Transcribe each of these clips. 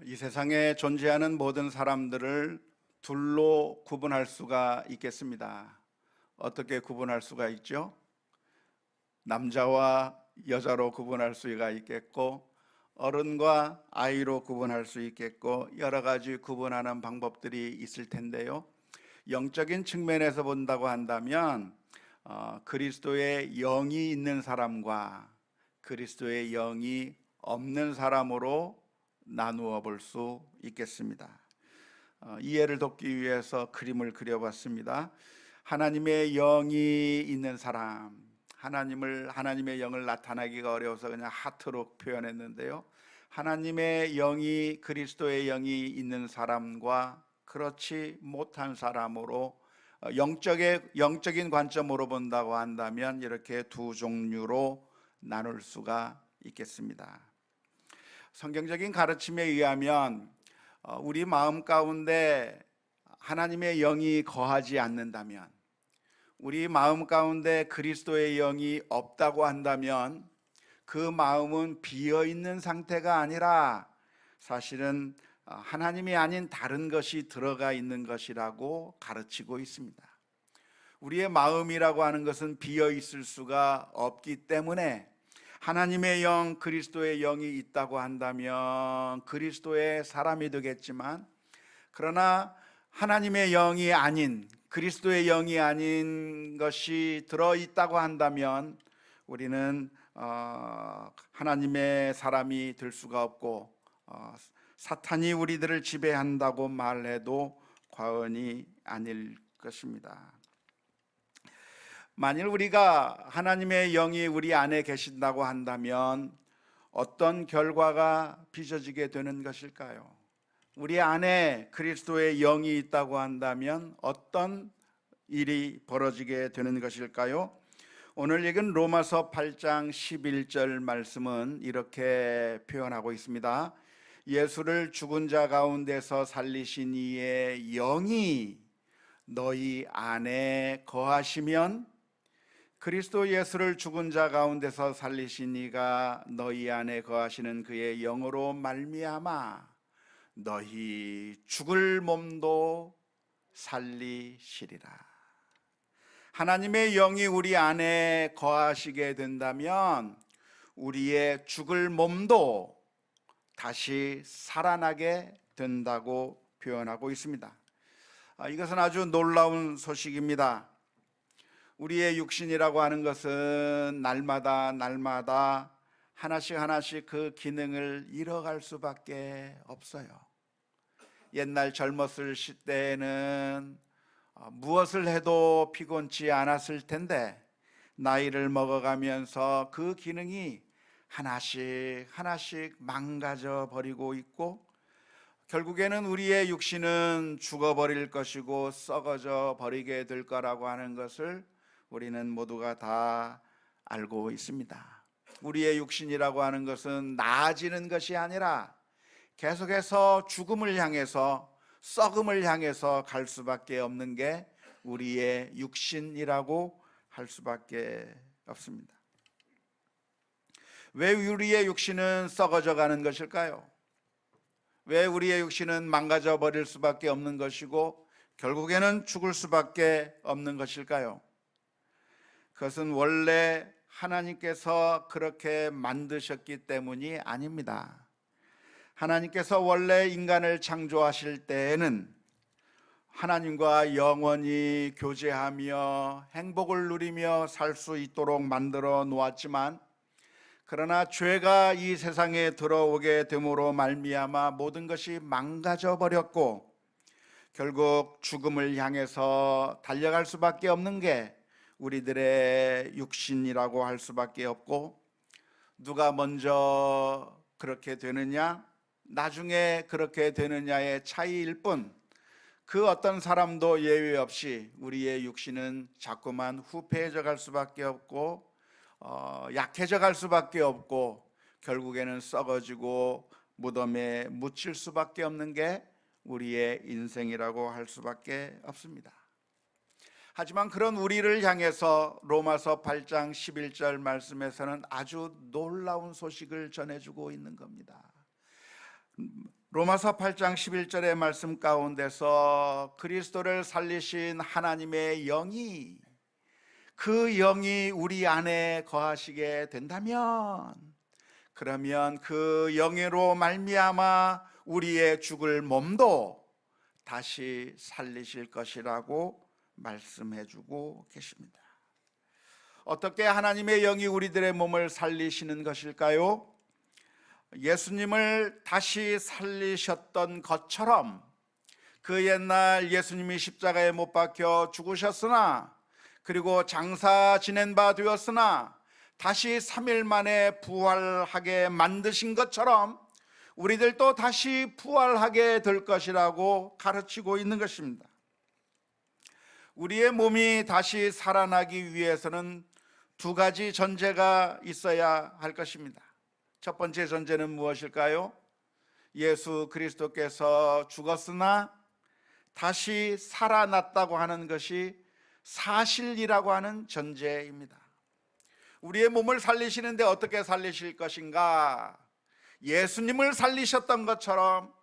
이 세상에 존재하는 모든 사람들을 둘로 구분할 수가 있겠습니다. 어떻게 구분할 수가 있죠? 남자와 여자로 구분할 수가 있겠고, 어른과 아이로 구분할 수 있겠고, 여러 가지 구분하는 방법들이 있을 텐데요. 영적인 측면에서 본다고 한다면 그리스도의 영이 있는 사람과 그리스도의 영이 없는 사람으로 나누어 볼 수 있겠습니다. 이해를 돕기 위해서 그림을 그려봤습니다. 하나님의 영이 있는 사람, 하나님의 영을 나타내기가 어려워서 그냥 하트로 표현했는데요. 하나님의 영이, 그리스도의 영이 있는 사람과 그렇지 못한 사람으로 영적인 관점으로 본다고 한다면 이렇게 두 종류로 나눌 수가 있겠습니다. 성경적인 가르침에 의하면 우리 마음 가운데 하나님의 영이 거하지 않는다면, 우리 마음 가운데 그리스도의 영이 없다고 한다면 그 마음은 비어있는 상태가 아니라 사실은 하나님이 아닌 다른 것이 들어가 있는 것이라고 가르치고 있습니다. 우리의 마음이라고 하는 것은 비어 있을 수가 없기 때문에 하나님의 영, 그리스도의 영이 있다고 한다면 그리스도의 사람이 되겠지만, 그러나 하나님의 영이 아닌, 그리스도의 영이 아닌 것이 들어있다고 한다면 우리는 하나님의 사람이 될 수가 없고 사탄이 우리들을 지배한다고 말해도 과언이 아닐 것입니다. 만일 우리가 하나님의 영이 우리 안에 계신다고 한다면 어떤 결과가 빚어지게 되는 것일까요? 우리 안에 그리스도의 영이 있다고 한다면 어떤 일이 벌어지게 되는 것일까요? 오늘 읽은 로마서 8장 11절 말씀은 이렇게 표현하고 있습니다. 예수를 죽은 자 가운데서 살리신 이의 영이 너희 안에 거하시면, 그리스도 예수를 죽은 자 가운데서 살리신 이가 너희 안에 거하시는 그의 영으로 말미암아 너희 죽을 몸도 살리시리라. 하나님의 영이 우리 안에 거하시게 된다면 우리의 죽을 몸도 다시 살아나게 된다고 표현하고 있습니다. 이것은 아주 놀라운 소식입니다. 우리의 육신이라고 하는 것은 날마다 하나씩 그 기능을 잃어갈 수밖에 없어요. 옛날 젊었을 때에는 무엇을 해도 피곤치 않았을 텐데 나이를 먹어가면서 그 기능이 하나씩 망가져 버리고 있고, 결국에는 우리의 육신은 죽어버릴 것이고 썩어져 버리게 될 거라고 하는 것을 우리는 모두가 다 알고 있습니다. 우리의 육신이라고 하는 것은 나아지는 것이 아니라 계속해서 죽음을 향해서, 썩음을 향해서 갈 수밖에 없는 게 우리의 육신이라고 할 수밖에 없습니다. 왜 우리의 육신은 썩어져 가는 것일까요? 왜 우리의 육신은 망가져 버릴 수밖에 없는 것이고 결국에는 죽을 수밖에 없는 것일까요? 그것은 원래 하나님께서 그렇게 만드셨기 때문이 아닙니다. 하나님께서 원래 인간을 창조하실 때에는 하나님과 영원히 교제하며 행복을 누리며 살 수 있도록 만들어 놓았지만, 그러나 죄가 이 세상에 들어오게 됨으로 말미암아 모든 것이 망가져 버렸고 결국 죽음을 향해서 달려갈 수밖에 없는 게 우리들의 육신이라고 할 수밖에 없고, 누가 먼저 그렇게 되느냐, 나중에 그렇게 되느냐의 차이일 뿐, 그 어떤 사람도 예외 없이 우리의 육신은 자꾸만 후패해져 갈 수밖에 없고 약해져 갈 수밖에 없고 결국에는 썩어지고 무덤에 묻힐 수밖에 없는 게 우리의 인생이라고 할 수밖에 없습니다. 하지만 그런 우리를 향해서 로마서 8장 11절 말씀에서는 아주 놀라운 소식을 전해주고 있는 겁니다. 로마서 8장 11절의 말씀 가운데서 그리스도를 살리신 하나님의 영이, 그 영이 우리 안에 거하시게 된다면, 그러면 그 영으로 말미암아 우리의 죽을 몸도 다시 살리실 것이라고 말씀해 주고 계십니다. 어떻게 하나님의 영이 우리들의 몸을 살리시는 것일까요? 예수님을 다시 살리셨던 것처럼, 그 옛날 예수님이 십자가에 못 박혀 죽으셨으나, 그리고 장사 지낸 바 되었으나 다시 3일 만에 부활하게 만드신 것처럼 우리들도 다시 부활하게 될 것이라고 가르치고 있는 것입니다. 우리의 몸이 다시 살아나기 위해서는 두 가지 전제가 있어야 할 것입니다. 첫 번째 전제는 무엇일까요? 예수 그리스도께서 죽었으나 다시 살아났다고 하는 것이 사실이라고 하는 전제입니다. 우리의 몸을 살리시는데 어떻게 살리실 것인가? 예수님을 살리셨던 것처럼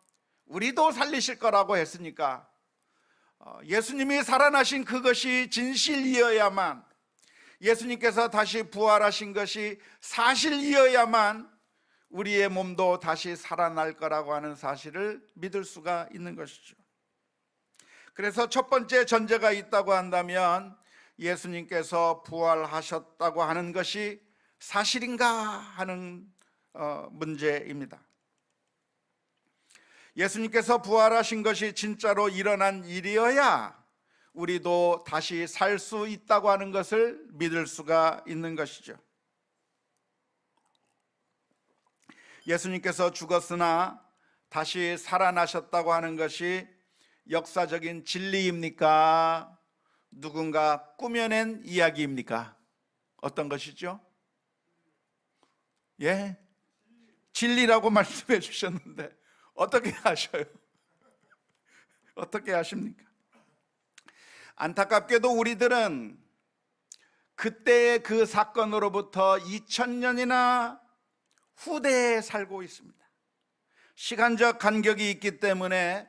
우리도 살리실 거라고 했으니까, 예수님이 살아나신 그것이 진실이어야만, 예수님께서 다시 부활하신 것이 사실이어야만 우리의 몸도 다시 살아날 거라고 하는 사실을 믿을 수가 있는 것이죠. 그래서 첫 번째 전제가 있다고 한다면, 예수님께서 부활하셨다고 하는 것이 사실인가 하는 문제입니다. 예수님께서 부활하신 것이 진짜로 일어난 일이어야 우리도 다시 살 수 있다고 하는 것을 믿을 수가 있는 것이죠. 예수님께서 죽었으나 다시 살아나셨다고 하는 것이 역사적인 진리입니까? 누군가 꾸며낸 이야기입니까? 어떤 것이죠? 예? 진리라고 말씀해 주셨는데 어떻게 하셔요? 어떻게 하십니까? 안타깝게도 우리들은 그때의 그 사건으로부터 2000년이나 후대에 살고 있습니다. 시간적 간격이 있기 때문에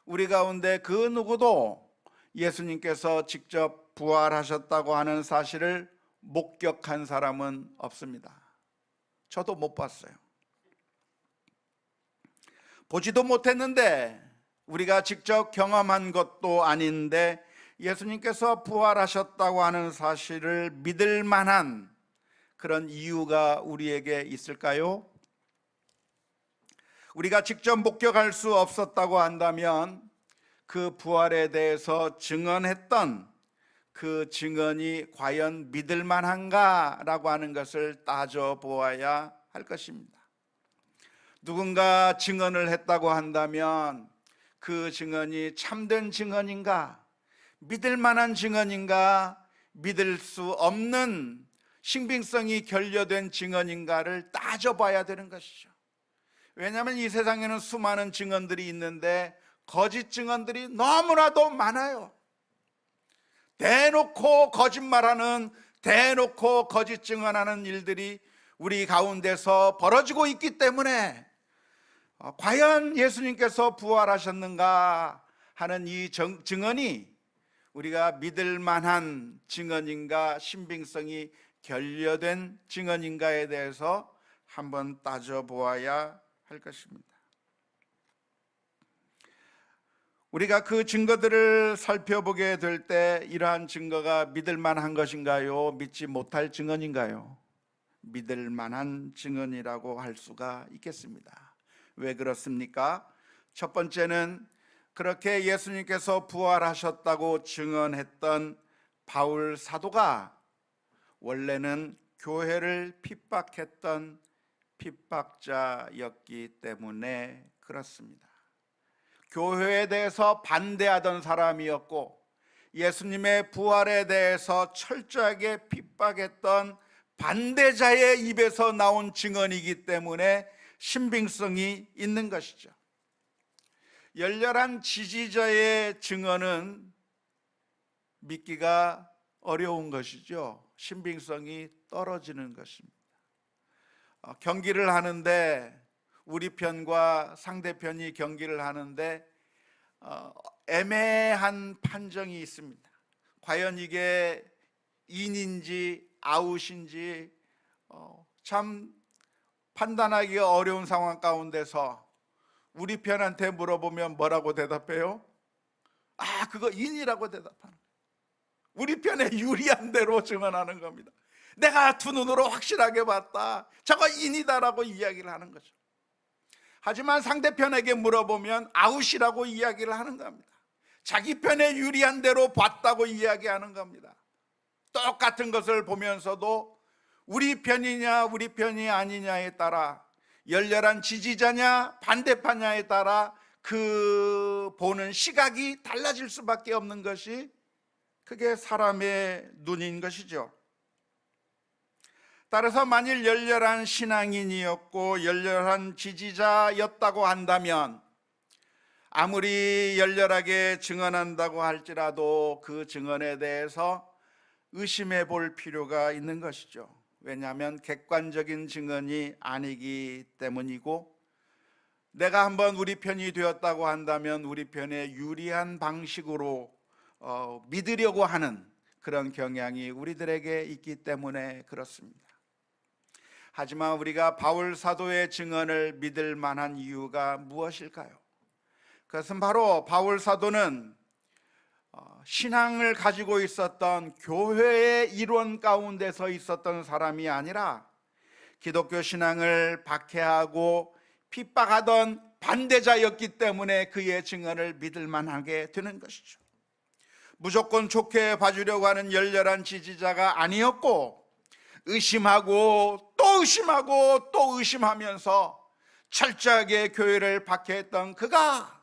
우리 가운데 그 누구도 예수님께서 직접 부활하셨다고 하는 사실을 목격한 사람은 없습니다. 저도 못 봤어요. 보지도 못했는데, 우리가 직접 경험한 것도 아닌데 예수님께서 부활하셨다고 하는 사실을 믿을 만한 그런 이유가 우리에게 있을까요? 우리가 직접 목격할 수 없었다고 한다면 그 부활에 대해서 증언했던 그 증언이 과연 믿을 만한가라고 하는 것을 따져보아야 할 것입니다. 누군가 증언을 했다고 한다면 그 증언이 참된 증언인가, 믿을 만한 증언인가, 믿을 수 없는 신빙성이 결여된 증언인가를 따져봐야 되는 것이죠. 왜냐하면 이 세상에는 수많은 증언들이 있는데 거짓 증언들이 너무나도 많아요. 대놓고 거짓말하는, 대놓고 거짓 증언하는 일들이 우리 가운데서 벌어지고 있기 때문에 과연 예수님께서 부활하셨는가 하는 이 증언이 우리가 믿을 만한 증언인가, 신빙성이 결여된 증언인가에 대해서 한번 따져보아야 할 것입니다. 우리가 그 증거들을 살펴보게 될 때 이러한 증거가 믿을 만한 것인가요? 믿지 못할 증언인가요? 믿을 만한 증언이라고 할 수가 있겠습니다. 왜 그렇습니까? 첫 번째는 그렇게 예수님께서 부활하셨다고 증언했던 바울 사도가 원래는 교회를 핍박했던 핍박자였기 때문에 그렇습니다. 교회에 대해서 반대하던 사람이었고 예수님의 부활에 대해서 철저하게 핍박했던 반대자의 입에서 나온 증언이기 때문에 신빙성이 있는 것이죠. 열렬한 지지자의 증언은 믿기가 어려운 것이죠. 신빙성이 떨어지는 것입니다. 경기를 하는데 우리 편과 상대편이 경기를 하는데 애매한 판정이 있습니다. 과연 이게 인인지 아웃인지 참 판단하기가 어려운 상황 가운데서 우리 편한테 물어보면 뭐라고 대답해요? 그거 인이라고 대답하는 거예요. 우리 편에 유리한 대로 증언하는 겁니다. 내가 두 눈으로 확실하게 봤다, 저거 인이다라고 이야기를 하는 거죠. 하지만 상대편에게 물어보면 아웃이라고 이야기를 하는 겁니다. 자기 편에 유리한 대로 봤다고 이야기하는 겁니다. 똑같은 것을 보면서도 우리 편이냐 우리 편이 아니냐에 따라, 열렬한 지지자냐 반대파냐에 따라 그 보는 시각이 달라질 수밖에 없는 것이, 그게 사람의 눈인 것이죠. 따라서 만일 열렬한 신앙인이었고 열렬한 지지자였다고 한다면 아무리 열렬하게 증언한다고 할지라도 그 증언에 대해서 의심해 볼 필요가 있는 것이죠. 왜냐하면 객관적인 증언이 아니기 때문이고, 내가 한번 우리 편이 되었다고 한다면 우리 편에 유리한 방식으로 믿으려고 하는 그런 경향이 우리들에게 있기 때문에 그렇습니다. 하지만 우리가 바울 사도의 증언을 믿을 만한 이유가 무엇일까요? 그것은 바로 바울 사도는 신앙을 가지고 있었던 교회의 일원 가운데서 있었던 사람이 아니라 기독교 신앙을 박해하고 핍박하던 반대자였기 때문에 그의 증언을 믿을 만하게 되는 것이죠. 무조건 좋게 봐주려고 하는 열렬한 지지자가 아니었고, 의심하고 또 의심하고 또 의심하면서 철저하게 교회를 박해했던 그가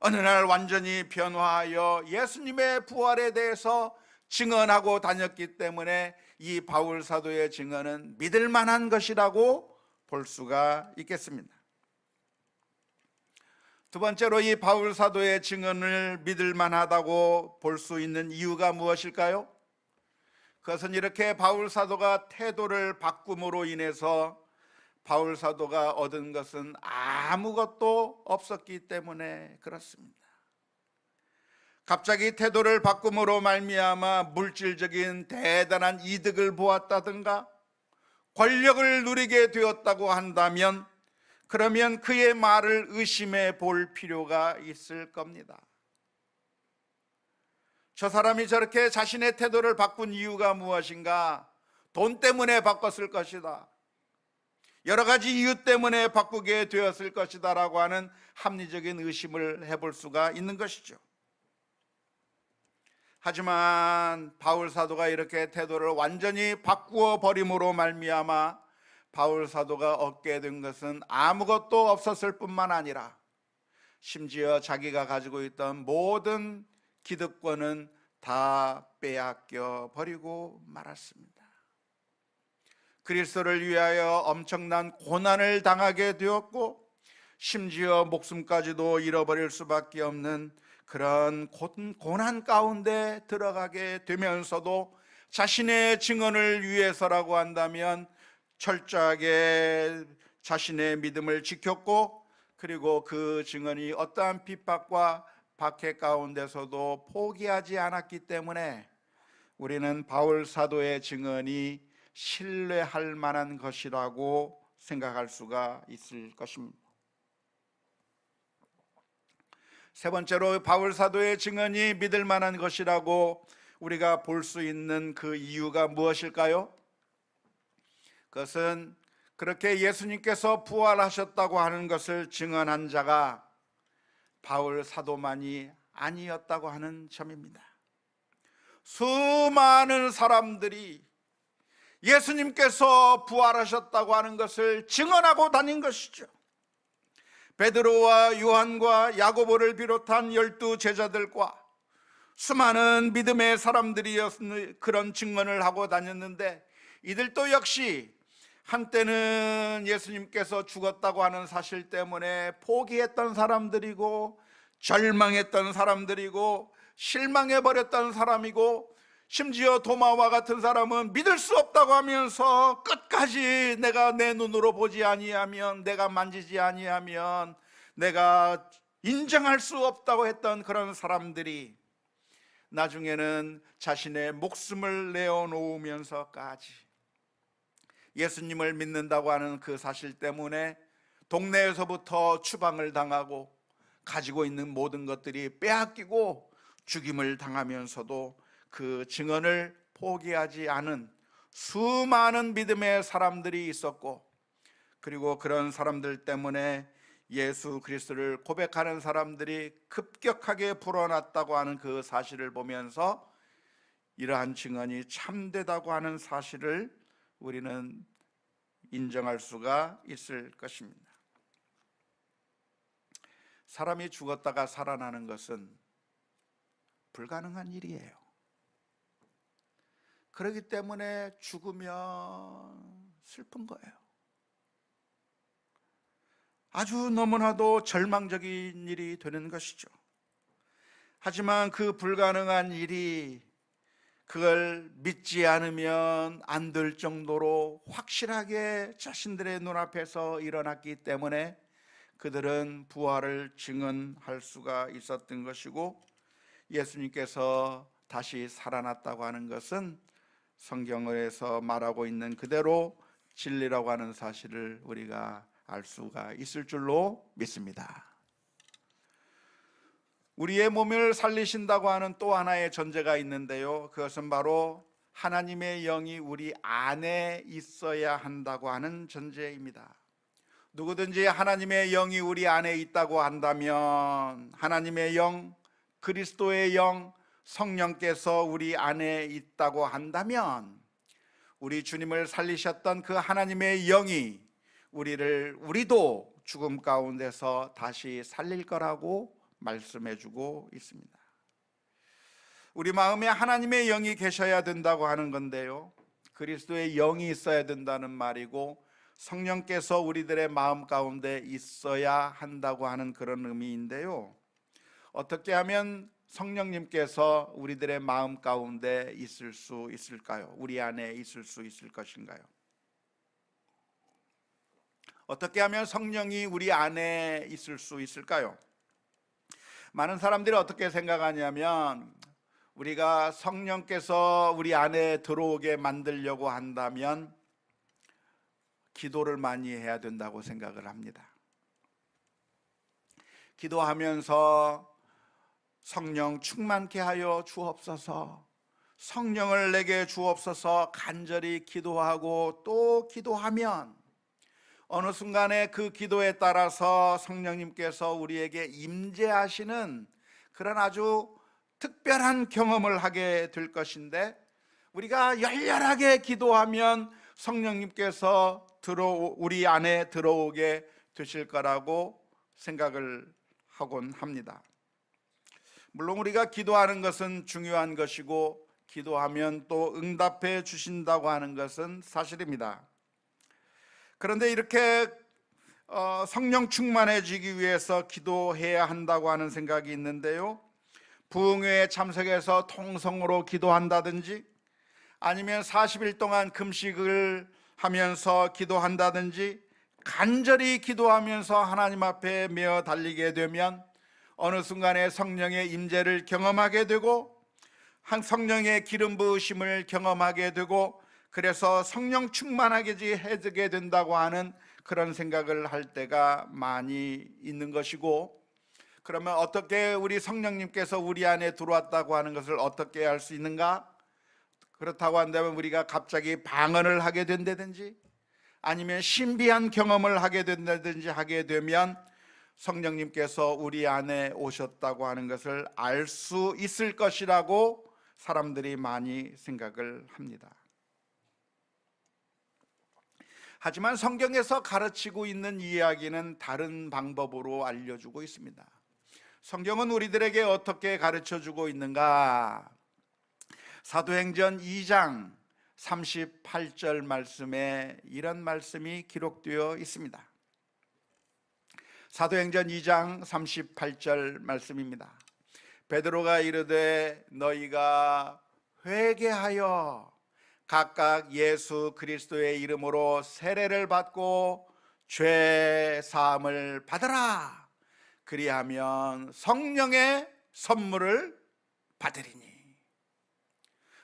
어느 날 완전히 변화하여 예수님의 부활에 대해서 증언하고 다녔기 때문에 이 바울 사도의 증언은 믿을 만한 것이라고 볼 수가 있겠습니다. 두 번째로 이 바울 사도의 증언을 믿을 만하다고 볼 수 있는 이유가 무엇일까요? 그것은 이렇게 바울 사도가 태도를 바꿈으로 인해서 바울 사도가 얻은 것은 아무것도 없었기 때문에 그렇습니다. 갑자기 태도를 바꿈으로 말미암아 물질적인 대단한 이득을 보았다든가 권력을 누리게 되었다고 한다면, 그러면 그의 말을 의심해 볼 필요가 있을 겁니다. 저 사람이 저렇게 자신의 태도를 바꾼 이유가 무엇인가? 돈 때문에 바꿨을 것이다, 여러 가지 이유 때문에 바꾸게 되었을 것이다 라고 하는 합리적인 의심을 해볼 수가 있는 것이죠. 하지만 바울 사도가 이렇게 태도를 완전히 바꾸어 버림으로 말미암아 바울 사도가 얻게 된 것은 아무것도 없었을 뿐만 아니라 심지어 자기가 가지고 있던 모든 기득권은 다 빼앗겨 버리고 말았습니다. 그리스도를 위하여 엄청난 고난을 당하게 되었고, 심지어 목숨까지도 잃어버릴 수밖에 없는 그런 고난 가운데 들어가게 되면서도 자신의 증언을 위해서라고 한다면 철저하게 자신의 믿음을 지켰고, 그리고 그 증언이 어떠한 핍박과 박해 가운데서도 포기하지 않았기 때문에 우리는 바울 사도의 증언이 신뢰할 만한 것이라고 생각할 수가 있을 것입니다. 세 번째로 바울 사도의 증언이 믿을 만한 것이라고 우리가 볼 수 있는 그 이유가 무엇일까요? 그것은 그렇게 예수님께서 부활하셨다고 하는 것을 증언한 자가 바울 사도만이 아니었다고 하는 점입니다. 수많은 사람들이 예수님께서 부활하셨다고 하는 것을 증언하고 다닌 것이죠. 베드로와 요한과 야고보를 비롯한 12 제자들과 수많은 믿음의 사람들이 그런 증언을 하고 다녔는데, 이들도 역시 한때는 예수님께서 죽었다고 하는 사실 때문에 포기했던 사람들이고 절망했던 사람들이고 실망해버렸던 사람이고, 심지어 도마와 같은 사람은 믿을 수 없다고 하면서 끝까지 내가 내 눈으로 보지 아니하면, 내가 만지지 아니하면 내가 인정할 수 없다고 했던 그런 사람들이 나중에는 자신의 목숨을 내어놓으면서까지 예수님을 믿는다고 하는 그 사실 때문에 동네에서부터 추방을 당하고 가지고 있는 모든 것들이 빼앗기고 죽임을 당하면서도 그 증언을 포기하지 않은 수많은 믿음의 사람들이 있었고, 그리고 그런 사람들 때문에 예수 그리스도를 고백하는 사람들이 급격하게 불어났다고 하는 그 사실을 보면서 이러한 증언이 참되다고 하는 사실을 우리는 인정할 수가 있을 것입니다. 사람이 죽었다가 살아나는 것은 불가능한 일이에요. 그렇기 때문에 죽으면 슬픈 거예요. 아주 너무나도 절망적인 일이 되는 것이죠. 하지만 그 불가능한 일이 그걸 믿지 않으면 안 될 정도로 확실하게 자신들의 눈앞에서 일어났기 때문에 그들은 부활을 증언할 수가 있었던 것이고, 예수님께서 다시 살아났다고 하는 것은 성경에서 말하고 있는 그대로 진리라고 하는 사실을 우리가 알 수가 있을 줄로 믿습니다. 우리의 몸을 살리신다고 하는 또 하나의 전제가 있는데요, 그것은 바로 하나님의 영이 우리 안에 있어야 한다고 하는 전제입니다. 누구든지 하나님의 영이 우리 안에 있다고 한다면, 하나님의 영, 그리스도의 영, 성령께서 우리 안에 있다고 한다면, 우리 주님을 살리셨던 그 하나님의 영이 우리도 죽음 가운데서 다시 살릴 거라고 말씀해 주고 있습니다. 우리 마음에 하나님의 영이 계셔야 된다고 하는 건데요, 그리스도의 영이 있어야 된다는 말이고, 성령께서 우리들의 마음 가운데 있어야 한다고 하는 그런 의미인데요, 어떻게 하면 성령님께서 우리들의 마음 가운데 있을 수 있을까요? 우리 안에 있을 수 있을 것인가요? 어떻게 하면 성령이 우리 안에 있을 수 있을까요? 많은 사람들이 어떻게 생각하냐면, 우리가 성령께서 우리 안에 들어오게 만들려고 한다면 기도를 많이 해야 된다고 생각을 합니다. 기도하면서 성령 충만케 하여 주옵소서, 성령을 내게 주옵소서 간절히 기도하고 또 기도하면 어느 순간에 그 기도에 따라서 성령님께서 우리에게 임재하시는 그런 아주 특별한 경험을 하게 될 것인데, 우리가 열렬하게 기도하면 성령님께서 우리 안에 들어오게 되실 거라고 생각을 하곤 합니다. 물론 우리가 기도하는 것은 중요한 것이고, 기도하면 또 응답해 주신다고 하는 것은 사실입니다. 그런데 이렇게 성령 충만해지기 위해서 기도해야 한다고 하는 생각이 있는데요, 부흥회에 참석해서 통성으로 기도한다든지, 아니면 40일 동안 금식을 하면서 기도한다든지, 간절히 기도하면서 하나님 앞에 메어 달리게 되면 어느 순간에 성령의 임재를 경험하게 되고, 성령의 기름 부으심을 경험하게 되고, 그래서 성령 충만하게 해지게 된다고 하는 그런 생각을 할 때가 많이 있는 것이고, 그러면 어떻게 우리 성령님께서 우리 안에 들어왔다고 하는 것을 어떻게 알 수 있는가? 그렇다고 한다면 우리가 갑자기 방언을 하게 된다든지, 아니면 신비한 경험을 하게 된다든지 하게 되면 성령님께서 우리 안에 오셨다고 하는 것을 알 수 있을 것이라고 사람들이 많이 생각을 합니다. 하지만 성경에서 가르치고 있는 이야기는 다른 방법으로 알려주고 있습니다. 성경은 우리들에게 어떻게 가르쳐주고 있는가? 사도행전 2장 38절 말씀에 이런 말씀이 기록되어 있습니다. 사도행전 2장 38절 말씀입니다. 베드로가 이르되 너희가 회개하여 각각 예수 그리스도의 이름으로 세례를 받고 죄 사함을 받으라. 그리하면 성령의 선물을 받으리니.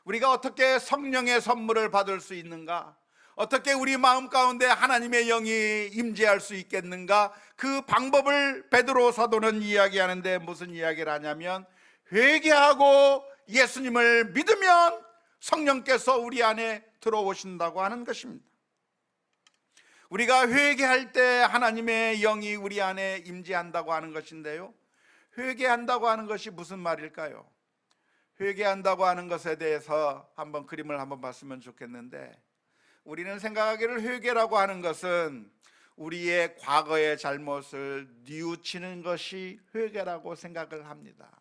우리가 어떻게 성령의 선물을 받을 수 있는가? 어떻게 우리 마음 가운데 하나님의 영이 임재할 수 있겠는가? 그 방법을 베드로 사도는 이야기하는데 무슨 이야기를 하냐면, 회개하고 예수님을 믿으면 성령께서 우리 안에 들어오신다고 하는 것입니다. 우리가 회개할 때 하나님의 영이 우리 안에 임재한다고 하는 것인데요, 회개한다고 하는 것이 무슨 말일까요? 회개한다고 하는 것에 대해서 한번 그림을 한번 봤으면 좋겠는데, 우리는 생각하기를 회개라고 하는 것은 우리의 과거의 잘못을 뉘우치는 것이 회개라고 생각을 합니다.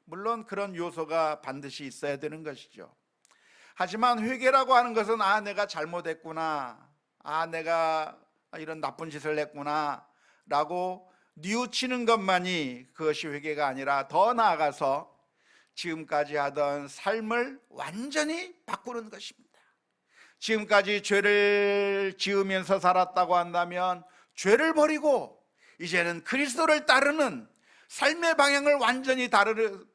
물론 그런 요소가 반드시 있어야 되는 것이죠. 하지만 회개라고 하는 것은 내가 잘못했구나, 내가 이런 나쁜 짓을 했구나 라고 뉘우치는 것만이 그것이 회개가 아니라, 더 나아가서 지금까지 하던 삶을 완전히 바꾸는 것입니다. 지금까지 죄를 지으면서 살았다고 한다면 죄를 버리고 이제는 그리스도를 따르는 삶의 방향을 완전히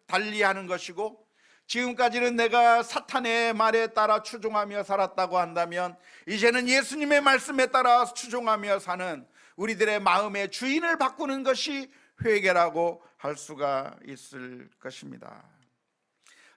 달리하는 것이고, 지금까지는 내가 사탄의 말에 따라 추종하며 살았다고 한다면 이제는 예수님의 말씀에 따라 추종하며 사는 우리들의 마음의 주인을 바꾸는 것이 회개라고 할 수가 있을 것입니다.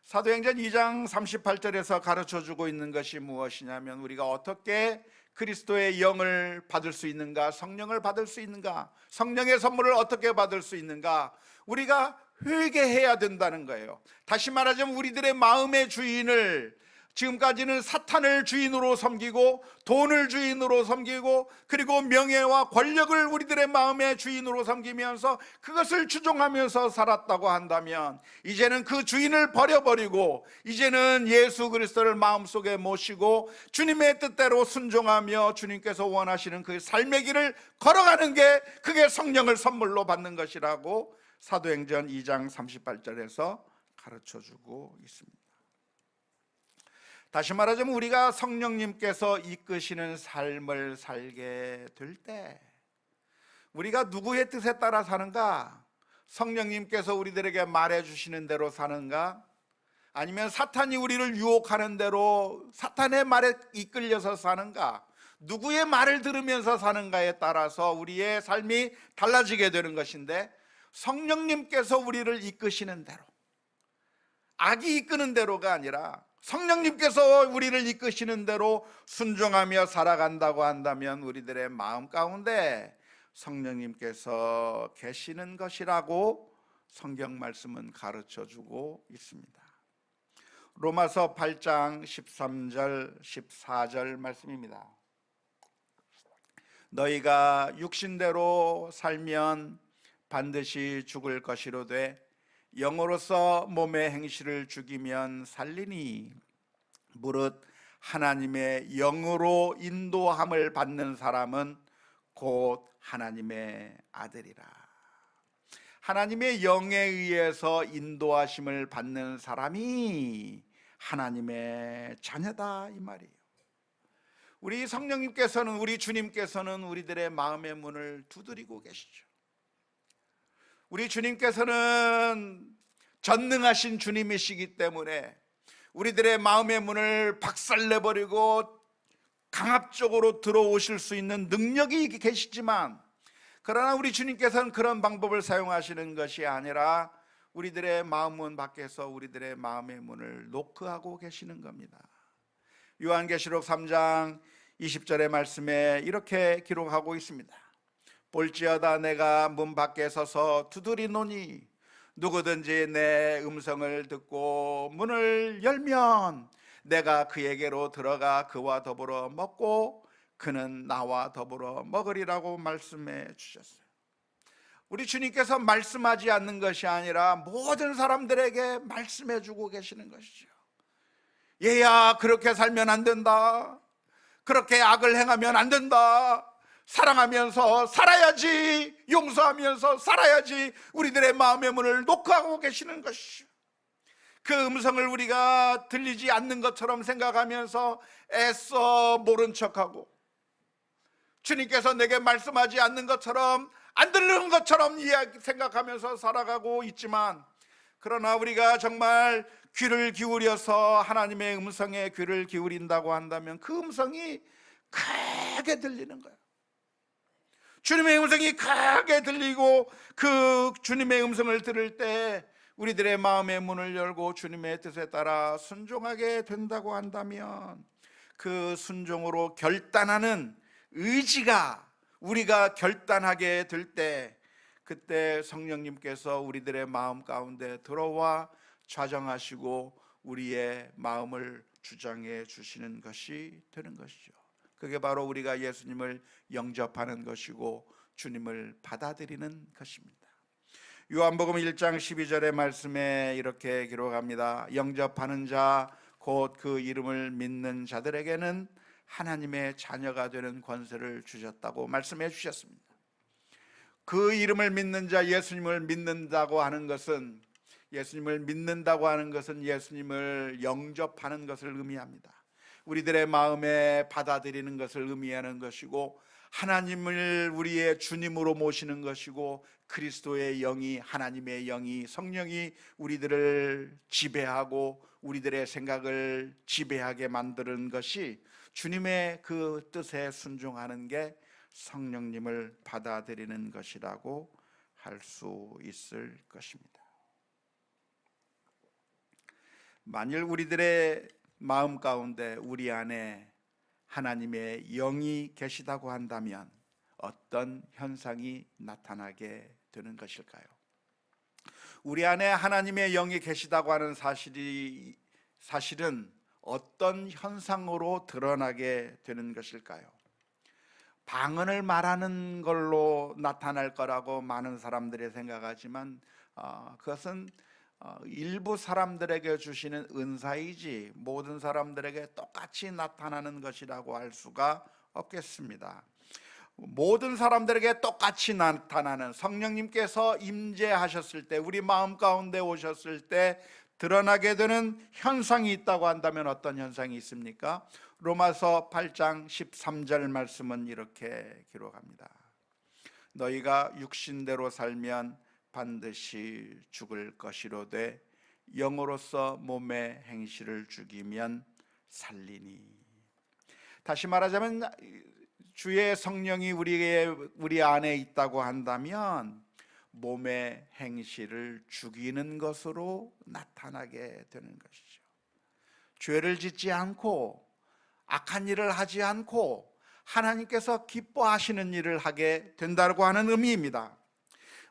사도행전 2장 38절에서 가르쳐주고 있는 것이 무엇이냐면, 우리가 어떻게 그리스도의 영을 받을 수 있는가, 성령을 받을 수 있는가, 성령의 선물을 어떻게 받을 수 있는가, 우리가 회개해야 된다는 거예요. 다시 말하자면 우리들의 마음의 주인을, 지금까지는 사탄을 주인으로 섬기고 돈을 주인으로 섬기고 그리고 명예와 권력을 우리들의 마음의 주인으로 섬기면서 그것을 추종하면서 살았다고 한다면, 이제는 그 주인을 버려버리고 이제는 예수 그리스도를 마음속에 모시고 주님의 뜻대로 순종하며 주님께서 원하시는 그 삶의 길을 걸어가는 게, 그게 성령을 선물로 받는 것이라고 사도행전 2장 38절에서 가르쳐주고 있습니다. 다시 말하자면 우리가 성령님께서 이끄시는 삶을 살게 될 때, 우리가 누구의 뜻에 따라 사는가? 성령님께서 우리들에게 말해주시는 대로 사는가? 아니면 사탄이 우리를 유혹하는 대로 사탄의 말에 이끌려서 사는가? 누구의 말을 들으면서 사는가에 따라서 우리의 삶이 달라지게 되는 것인데, 성령님께서 우리를 이끄시는 대로, 악이 이끄는 대로가 아니라 성령님께서 우리를 이끄시는 대로 순종하며 살아간다고 한다면 우리들의 마음 가운데 성령님께서 계시는 것이라고 성경 말씀은 가르쳐주고 있습니다. 로마서 8장 13절 14절 말씀입니다. 너희가 육신대로 살면 반드시 죽을 것이로되 영으로서 몸의 행실을 죽이면 살리니, 무릇 하나님의 영으로 인도함을 받는 사람은 곧 하나님의 아들이라. 하나님의 영에 의해서 인도하심을 받는 사람이 하나님의 자녀다, 이 말이에요. 우리 성령님께서는, 우리 주님께서는 우리들의 마음의 문을 두드리고 계시죠. 우리 주님께서는 전능하신 주님이시기 때문에 우리들의 마음의 문을 박살내버리고 강압적으로 들어오실 수 있는 능력이 계시지만, 그러나 우리 주님께서는 그런 방법을 사용하시는 것이 아니라 우리들의 마음문 밖에서 우리들의 마음의 문을 노크하고 계시는 겁니다. 요한계시록 3장 20절의 말씀에 이렇게 기록하고 있습니다. 볼지어다 내가 문 밖에 서서 두드리노니 누구든지 내 음성을 듣고 문을 열면 내가 그에게로 들어가 그와 더불어 먹고 그는 나와 더불어 먹으리라고 말씀해 주셨어요. 우리 주님께서 말씀하지 않는 것이 아니라 모든 사람들에게 말씀해 주고 계시는 것이죠. 얘야, 그렇게 살면 안 된다, 그렇게 악을 행하면 안 된다, 사랑하면서 살아야지, 용서하면서 살아야지, 우리들의 마음의 문을 노크하고 계시는 것이죠. 그 음성을 우리가 들리지 않는 것처럼 생각하면서 애써 모른 척하고, 주님께서 내게 말씀하지 않는 것처럼, 안 들리는 것처럼 생각하면서 살아가고 있지만, 그러나 우리가 정말 귀를 기울여서 하나님의 음성에 귀를 기울인다고 한다면 그 음성이 크게 들리는 거예요. 주님의 음성이 크게 들리고, 그 주님의 음성을 들을 때 우리들의 마음의 문을 열고 주님의 뜻에 따라 순종하게 된다고 한다면, 그 순종으로 결단하는 의지가 우리가 결단하게 될 때, 그때 성령님께서 우리들의 마음 가운데 들어와 좌정하시고 우리의 마음을 주장해 주시는 것이 되는 것이죠. 그게 바로 우리가 예수님을 영접하는 것이고 주님을 받아들이는 것입니다. 요한복음 1장 12절의 말씀에 이렇게 기록합니다. 영접하는 자, 곧 그 이름을 믿는 자들에게는 하나님의 자녀가 되는 권세를 주셨다고 말씀해 주셨습니다. 그 이름을 믿는 자, 예수님을 믿는다고 하는 것은, 예수님을 믿는다고 하는 것은 예수님을 영접하는 것을 의미합니다. 우리들의 마음에 받아들이는 것을 의미하는 것이고, 하나님을 우리의 주님으로 모시는 것이고, 그리스도의 영이, 하나님의 영이, 성령이 우리들을 지배하고 우리들의 생각을 지배하게 만드는 것이, 주님의 그 뜻에 순종하는 게 성령님을 받아들이는 것이라고 할 수 있을 것입니다. 만일 우리들의 마음 가운데, 우리 안에 하나님의 영이 계시다고 한다면 어떤 현상이 나타나게 되는 것일까요? 우리 안에 하나님의 영이 계시다고 하는 사실은 어떤 현상으로 드러나게 되는 것일까요? 방언을 말하는 걸로 나타날 거라고 많은 사람들이 생각하지만, 그것은 일부 사람들에게 주시는 은사이지 모든 사람들에게 똑같이 나타나는 것이라고 할 수가 없겠습니다. 모든 사람들에게 똑같이 나타나는, 성령님께서 임재하셨을 때, 우리 마음 가운데 오셨을 때 드러나게 되는 현상이 있다고 한다면 어떤 현상이 있습니까? 로마서 8장 13절 말씀은 이렇게 기록합니다. 너희가 육신대로 살면 반드시 죽을 것이로되 영으로서 몸의 행실을 죽이면 살리니. 다시 말하자면, 주의 성령이 우리 안에 있다고 한다면 몸의 행실을 죽이는 것으로 나타나게 되는 것이죠. 죄를 짓지 않고 악한 일을 하지 않고 하나님께서 기뻐하시는 일을 하게 된다고 하는 의미입니다.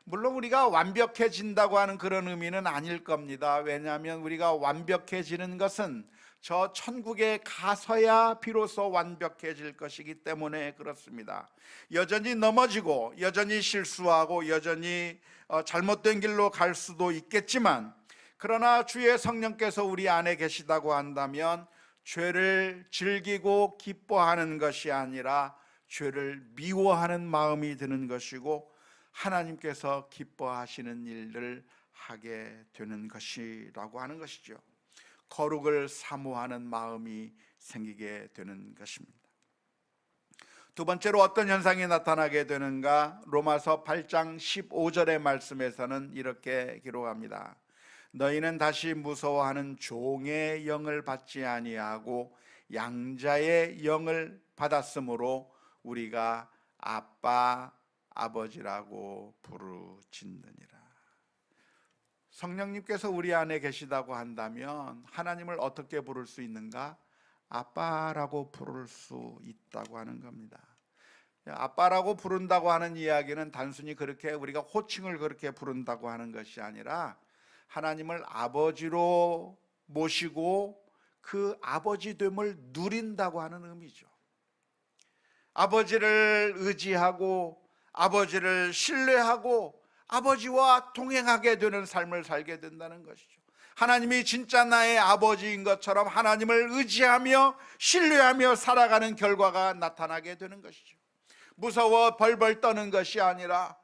물론 우리가 완벽해진다고 하는 그런 의미는 아닐 겁니다. 왜냐하면 우리가 완벽해지는 것은 저 천국에 가서야 비로소 완벽해질 것이기 때문에 그렇습니다. 여전히 넘어지고 여전히 실수하고 여전히 잘못된 길로 갈 수도 있겠지만, 그러나 주의 성령께서 우리 안에 계시다고 한다면 죄를 즐기고 기뻐하는 것이 아니라 죄를 미워하는 마음이 드는 것이고, 하나님께서 기뻐하시는 일을 하게 되는 것이라고 하는 것이죠. 거룩을 사모하는 마음이 생기게 되는 것입니다. 두 번째로 어떤 현상이 나타나게 되는가? 로마서 8장 15절의 말씀에서는 이렇게 기록합니다. 너희는 다시 무서워하는 종의 영을 받지 아니하고 양자의 영을 받았으므로 우리가 아빠 아버지라고 부르짖느니라. 성령님께서 우리 안에 계시다고 한다면 하나님을 어떻게 부를 수 있는가? 아빠라고 부를 수 있다고 하는 겁니다. 아빠라고 부른다고 하는 이야기는 단순히 그렇게 우리가 호칭을 그렇게 부른다고 하는 것이 아니라, 하나님을 아버지로 모시고 그 아버지됨을 누린다고 하는 의미죠. 아버지를 의지하고 아버지를 신뢰하고 아버지와 동행하게 되는 삶을 살게 된다는 것이죠. 하나님이 진짜 나의 아버지인 것처럼 하나님을 의지하며 신뢰하며 살아가는 결과가 나타나게 되는 것이죠. 무서워 벌벌 떠는 것이 아니라,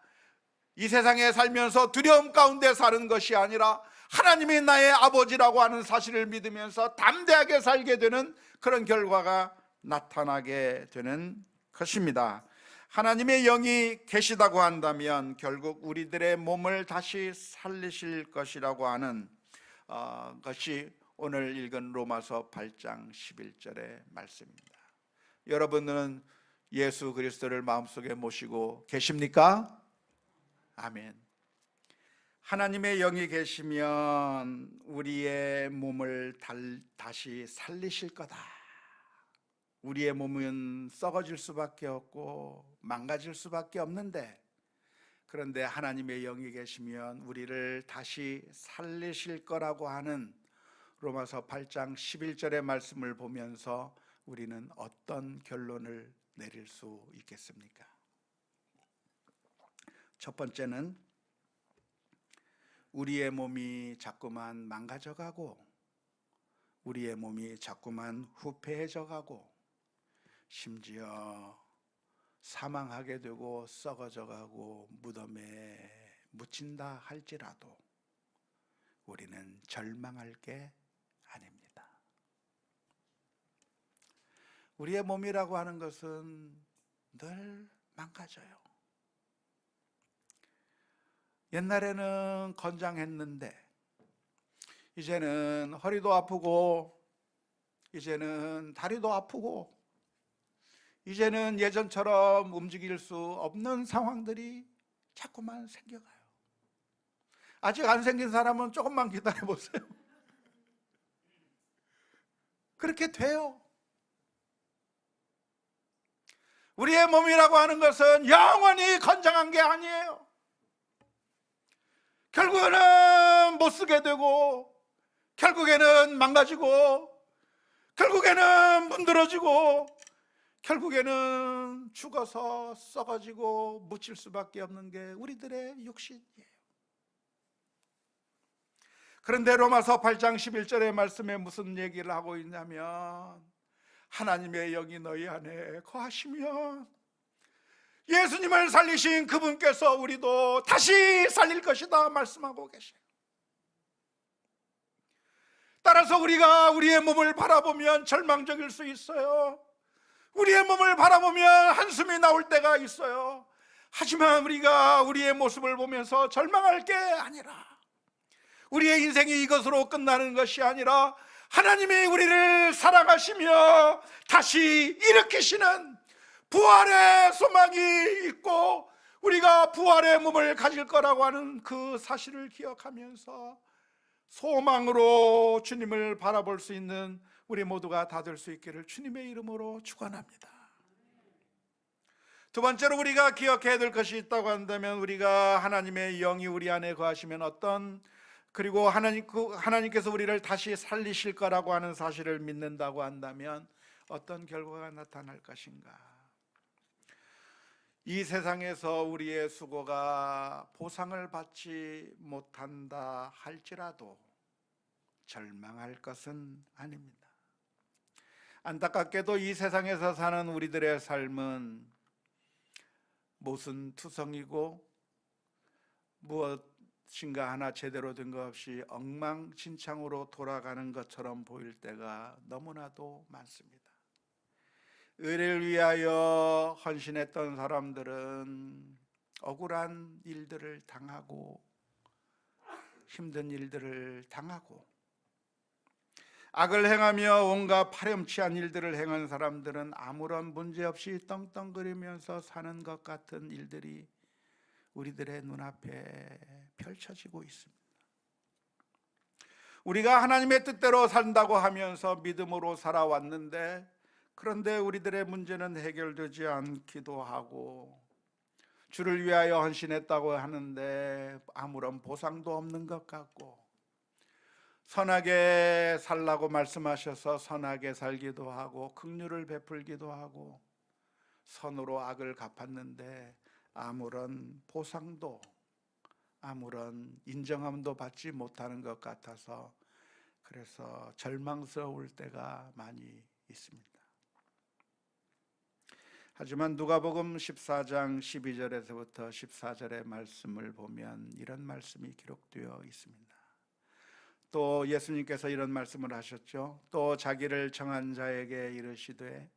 이 세상에 살면서 두려움 가운데 사는 것이 아니라, 하나님이 나의 아버지라고 하는 사실을 믿으면서 담대하게 살게 되는 그런 결과가 나타나게 되는 것입니다. 하나님의 영이 계시다고 한다면 결국 우리들의 몸을 다시 살리실 것이라고 하는 것이 오늘 읽은 로마서 8장 11절의 말씀입니다. 여러분은 예수 그리스도를 마음속에 모시고 계십니까? 아멘. 하나님의 영이 계시면 우리의 몸을 다시 살리실 거다. 우리의 몸은 썩어질 수밖에 없고 망가질 수밖에 없는데, 그런데 하나님의 영이 계시면 우리를 다시 살리실 거라고 하는 로마서 8장 11절의 말씀을 보면서 우리는 어떤 결론을 내릴 수 있겠습니까? 첫 번째는 우리의 몸이 자꾸만 망가져가고 우리의 몸이 자꾸만 후패해져가고 심지어 사망하게 되고 썩어져가고 무덤에 묻힌다 할지라도 우리는 절망할 게 아닙니다. 우리의 몸이라고 하는 것은 늘 망가져요. 옛날에는 건장했는데 이제는 허리도 아프고 이제는 다리도 아프고 이제는 예전처럼 움직일 수 없는 상황들이 자꾸만 생겨가요. 아직 안 생긴 사람은 조금만 기다려 보세요. 그렇게 돼요. 우리의 몸이라고 하는 것은 영원히 건장한 게 아니에요. 결국에는 못 쓰게 되고 결국에는 망가지고 결국에는 문드러지고 결국에는 죽어서 썩어지고 묻힐 수밖에 없는 게 우리들의 육신이에요. 그런데 로마서 8장 11절의 말씀에 무슨 얘기를 하고 있냐면 하나님의 영이 너희 안에 거하시면 예수님을 살리신 그분께서 우리도 다시 살릴 것이다 말씀하고 계셔요. 따라서 우리가 우리의 몸을 바라보면 절망적일 수 있어요. 우리의 몸을 바라보면 한숨이 나올 때가 있어요. 하지만 우리가 우리의 모습을 보면서 절망할 게 아니라, 우리의 인생이 이것으로 끝나는 것이 아니라 하나님이 우리를 사랑하시며 다시 일으키시는 부활의 소망이 있고 우리가 부활의 몸을 가질 거라고 하는 그 사실을 기억하면서 소망으로 주님을 바라볼 수 있는 우리 모두가 다 될 수 있기를 주님의 이름으로 축원합니다. 두 번째로 우리가 기억해야 될 것이 있다고 한다면, 우리가 하나님의 영이 우리 안에 거하시면 그리고 하나님께서 우리를 다시 살리실 거라고 하는 사실을 믿는다고 한다면 어떤 결과가 나타날 것인가? 이 세상에서 우리의 수고가 보상을 받지 못한다 할지라도 절망할 것은 아닙니다. 안타깝게도 이 세상에서 사는 우리들의 삶은 모순투성이고 무엇인가 하나 제대로 된 것 없이 엉망진창으로 돌아가는 것처럼 보일 때가 너무나도 많습니다. 의를 위하여 헌신했던 사람들은 억울한 일들을 당하고 힘든 일들을 당하고, 악을 행하며 온갖 파렴치한 일들을 행한 사람들은 아무런 문제 없이 떵떵거리면서 사는 것 같은 일들이 우리들의 눈앞에 펼쳐지고 있습니다. 우리가 하나님의 뜻대로 산다고 하면서 믿음으로 살아왔는데, 그런데 우리들의 문제는 해결되지 않기도 하고, 주를 위하여 헌신했다고 하는데 아무런 보상도 없는 것 같고, 선하게 살라고 말씀하셔서 선하게 살기도 하고 긍휼을 베풀기도 하고 선으로 악을 갚았는데 아무런 보상도 아무런 인정함도 받지 못하는 것 같아서, 그래서 절망스러울 때가 많이 있습니다. 하지만 누가복음 14장 12절에서부터 14절의 말씀을 보면 이런 말씀이 기록되어 있습니다. 또 예수님께서 이런 말씀을 하셨죠. 또 자기를 정한 자에게 이르시되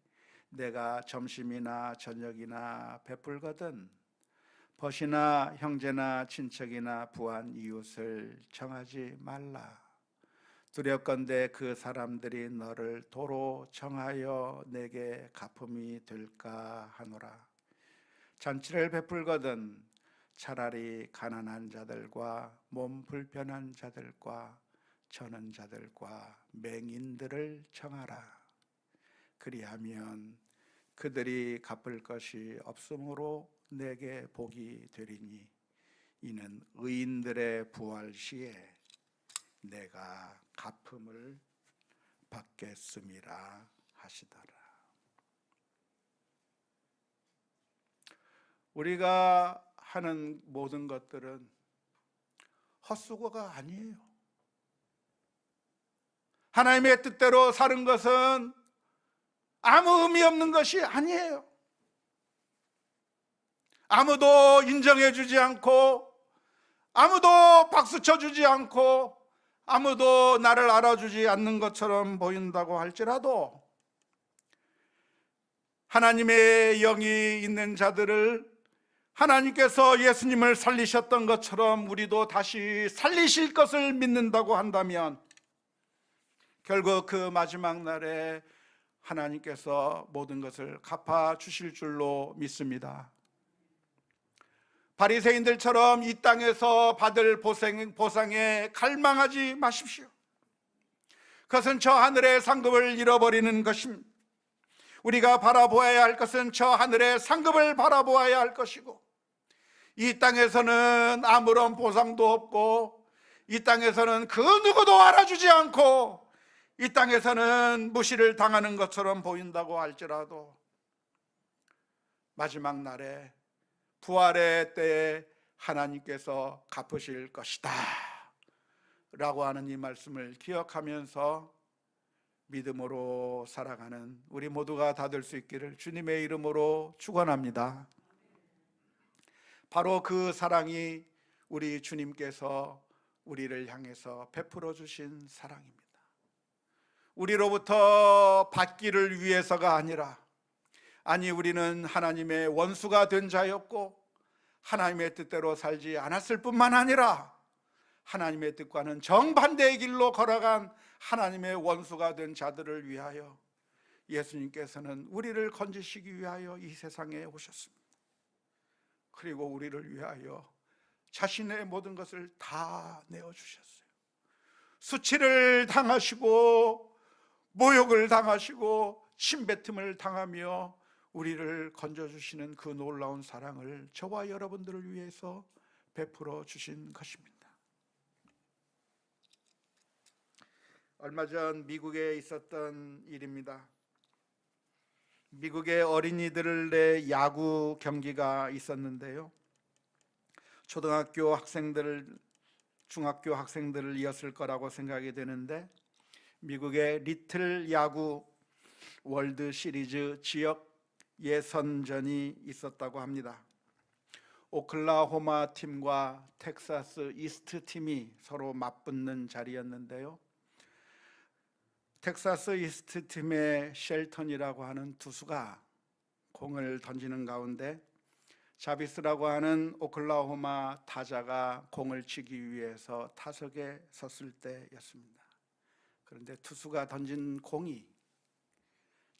내가 점심이나 저녁이나 베풀거든 벗이나 형제나 친척이나 부한 이웃을 정하지 말라. 두렵건대 그 사람들이 너를 도로 정하여 내게 갚음이 될까 하노라. 잔치를 베풀거든 차라리 가난한 자들과 몸 불편한 자들과 저는 자들과 맹인들을 정하라. 그리하면 그들이 갚을 것이 없으므로 내게 복이 되리니 이는 의인들의 부활 시에 내가 갚음을 받겠음이라 하시더라. 우리가 하는 모든 것들은 헛수고가 아니에요. 하나님의 뜻대로 사는 것은 아무 의미 없는 것이 아니에요. 아무도 인정해 주지 않고 아무도 박수 쳐주지 않고 아무도 나를 알아주지 않는 것처럼 보인다고 할지라도 하나님의 영이 있는 자들을 하나님께서 예수님을 살리셨던 것처럼 우리도 다시 살리실 것을 믿는다고 한다면 결국 그 마지막 날에 하나님께서 모든 것을 갚아 주실 줄로 믿습니다. 바리새인들처럼 이 땅에서 받을 보상에 갈망하지 마십시오. 그것은 저 하늘의 상급을 잃어버리는 것입니다. 우리가 바라보아야 할 것은 저 하늘의 상급을 바라보아야 할 것이고, 이 땅에서는 아무런 보상도 없고, 이 땅에서는 그 누구도 알아주지 않고, 이 땅에서는 무시를 당하는 것처럼 보인다고 할지라도 마지막 날에 부활의 때에 하나님께서 갚으실 것이다 라고 하는 이 말씀을 기억하면서 믿음으로 살아가는 우리 모두가 다 될 수 있기를 주님의 이름으로 축원합니다. 바로 그 사랑이 우리 주님께서 우리를 향해서 베풀어 주신 사랑입니다. 우리로부터 받기를 위해서가 아니라, 아니 우리는 하나님의 원수가 된 자였고 하나님의 뜻대로 살지 않았을 뿐만 아니라 하나님의 뜻과는 정반대의 길로 걸어간 하나님의 원수가 된 자들을 위하여 예수님께서는 우리를 건지시기 위하여 이 세상에 오셨습니다. 그리고 우리를 위하여 자신의 모든 것을 다 내어주셨어요. 수치를 당하시고 모욕을 당하시고 침뱉음을 당하며 우리를 건져주시는 그 놀라운 사랑을 저와 여러분들을 위해서 베풀어 주신 것입니다. 얼마 전 미국에 있었던 일입니다. 미국의 어린이들의 야구 경기가 있었는데요, 초등학교 학생들, 중학교 학생들을 이었을 거라고 생각이 되는데, 미국의 리틀 야구 월드 시리즈 지역 예선전이 있었다고 합니다. 오클라호마 팀과 텍사스 이스트 팀이 서로 맞붙는 자리였는데요, 텍사스 이스트 팀의 쉘턴이라고 하는 투수가 공을 던지는 가운데 자비스라고 하는 오클라호마 타자가 공을 치기 위해서 타석에 섰을 때였습니다. 그런데 투수가 던진 공이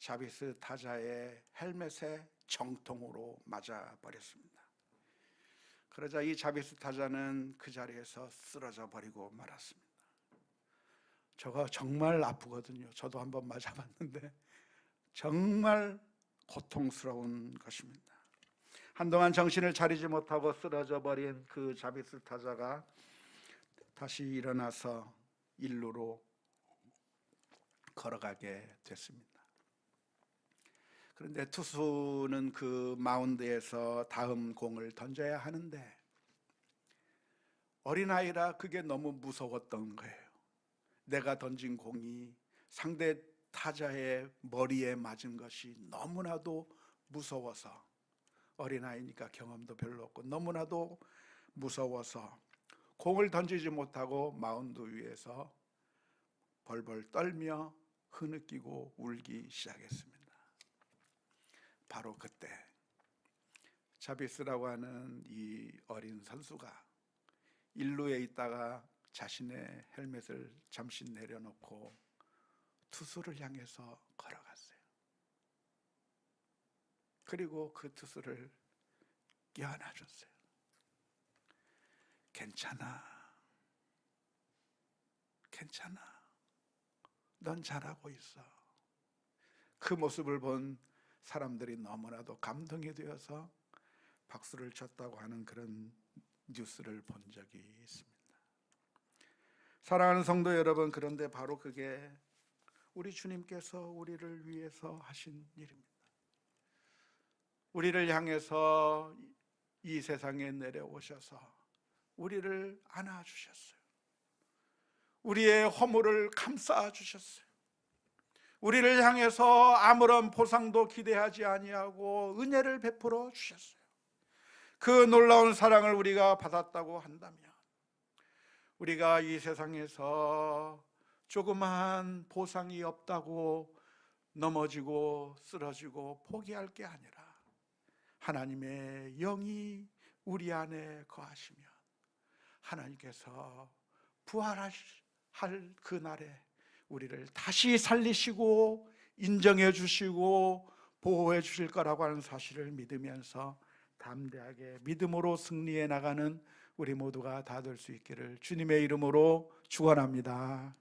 자비스 타자의 헬멧에 정통으로 맞아 버렸습니다. 그러자 이 자비스 타자는 그 자리에서 쓰러져 버리고 말았습니다. 저거 정말 아프거든요. 저도 한번 맞아봤는데 정말 고통스러운 것입니다. 한동안 정신을 차리지 못하고 쓰러져 버린 그 자비스 타자가 다시 일어나서 일루로 걸어가게 됐습니다. 그런데 투수는 그 마운드에서 다음 공을 던져야 하는데 어린아이라 그게 너무 무서웠던 거예요. 내가 던진 공이 상대 타자의 머리에 맞은 것이 너무나도 무서워서, 어린아이니까 경험도 별로 없고 너무나도 무서워서 공을 던지지 못하고 마운드 위에서 벌벌 떨며 흐느끼고 울기 시작했습니다. 바로 그때 자비스라고 하는 이 어린 선수가 일루에 있다가 자신의 헬멧을 잠시 내려놓고 투수를 향해서 걸어갔어요. 그리고 그 투수를 껴안아줬어요. 괜찮아, 괜찮아, 넌 잘하고 있어. 그 모습을 본 사람들이 너무나도 감동이 되어서 박수를 쳤다고 하는 그런 뉴스를 본 적이 있습니다. 사랑하는 성도 여러분, 그런데 바로 그게 우리 주님께서 우리를 위해서 하신 일입니다. 우리를 향해서 이 세상에 내려오셔서 우리를 안아주셨어요. 우리의 허물을 감싸주셨어요. 우리를 향해서 아무런 보상도 기대하지 아니하고 은혜를 베풀어 주셨어요. 그 놀라운 사랑을 우리가 받았다고 한다면 우리가 이 세상에서 조그마한 보상이 없다고 넘어지고 쓰러지고 포기할 게 아니라 하나님의 영이 우리 안에 거하시면 하나님께서 부활할 그 날에 우리를 다시 살리시고 인정해 주시고 보호해 주실 거라고 하는 사실을 믿으면서 담대하게 믿음으로 승리해 나가는 우리 모두가 다 될 수 있기를 주님의 이름으로 축원합니다.